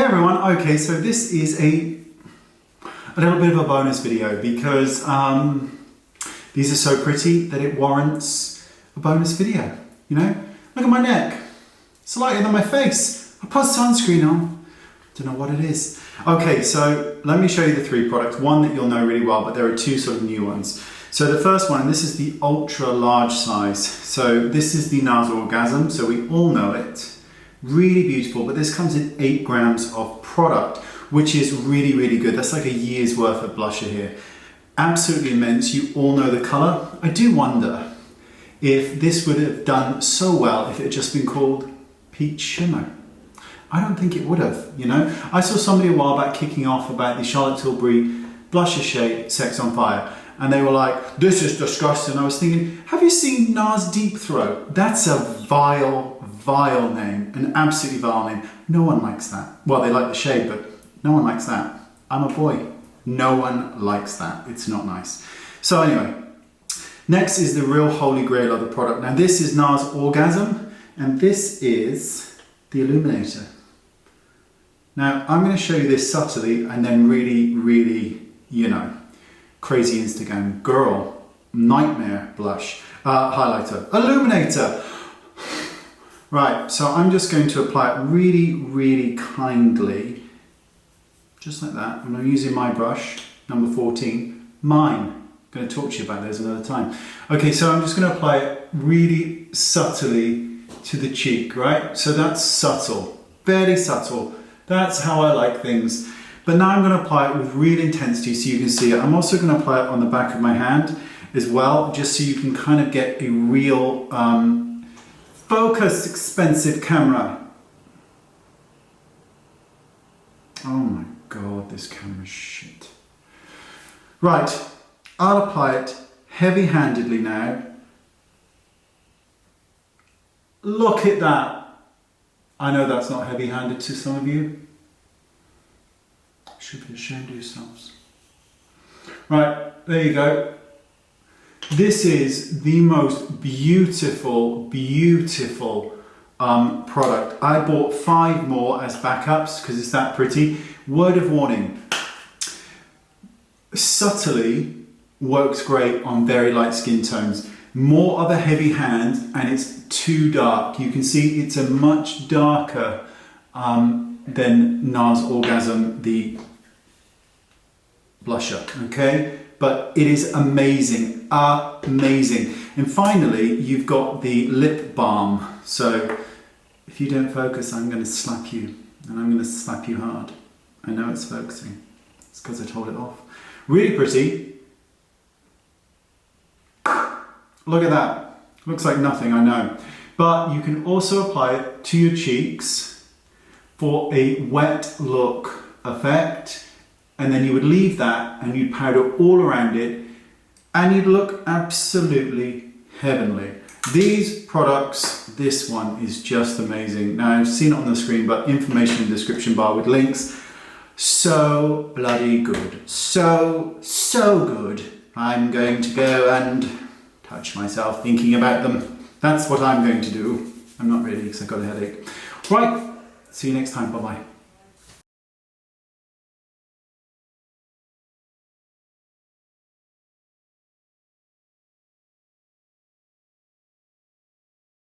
Hey everyone, okay, so this is a little bit of a bonus video because these are so pretty that it warrants a bonus video, you know? Look at my neck, it's lighter than my face. I put sunscreen on, don't know what it is. Okay, so let me show you the three products, one that you'll know really well, but there are two sort of new ones. So the first one, and this is the ultra large size. So this is the Nars Orgasm, so we all know it. Really beautiful, but this comes in 8 grams of product, which is really, really good. That's like a year's worth of blusher here. Absolutely immense. You all know the color. I do wonder if this would have done so well if it had just been called Peach Shimmer. I don't think it would have, you know. I saw somebody a while back kicking off about the Charlotte Tilbury blusher shade Sex on Fire, and they were like, this is disgusting. I was thinking, have you seen Nars Deep Throat? That's a vile name, an absolutely vile name. No one likes that. Well, they like the shade, but no one likes that. I'm a boy. No one likes that. It's not nice. So anyway, next is the real holy grail of the product. Now this is Nars Orgasm, and this is the Illuminator. Now I'm going to show you this subtly and then really, you know, crazy Instagram girl, nightmare blush, highlighter, Illuminator. Right, so I'm just going to apply it really kindly, just like that. And I'm using my brush, number 14, mine. I'm going to talk to you about those another time. Okay, so I'm just going to apply it really subtly to the cheek, right? So that's subtle, very subtle. That's how I like things. But now I'm going to apply it with real intensity so you can see it. I'm also going to apply it on the back of my hand as well, just so you can kind of get a real focused, expensive camera. Oh my God, this camera's shit. Right, I'll apply it heavy-handedly now. Look at that. I know that's not heavy-handed to some of you. You should be ashamed of yourselves. Right, there you go. This is the most beautiful product. I bought 5 more as backups because it's that pretty. Word of warning, subtly works great on very light skin tones. More of a heavy hand and it's too dark. You can see it's a much darker than Nars Orgasm, the blusher, okay? But it is amazing, amazing. And finally, you've got the lip balm. So if you don't focus, I'm going to slap you, and I'm going to slap you hard. I know it's focusing. It's because I told it off. Really pretty. Look at that. Looks like nothing, I know. But you can also apply it to your cheeks for a wet look effect. And then you would leave that and you'd powder all around it and you'd look absolutely heavenly. These products, this one is just amazing. Now I've seen it on the screen, but information in the description bar with links. So bloody good. So good. I'm going to go and touch myself thinking about them. That's what I'm going to do. I'm not really because I've got a headache. Right, see you next time. Bye-bye.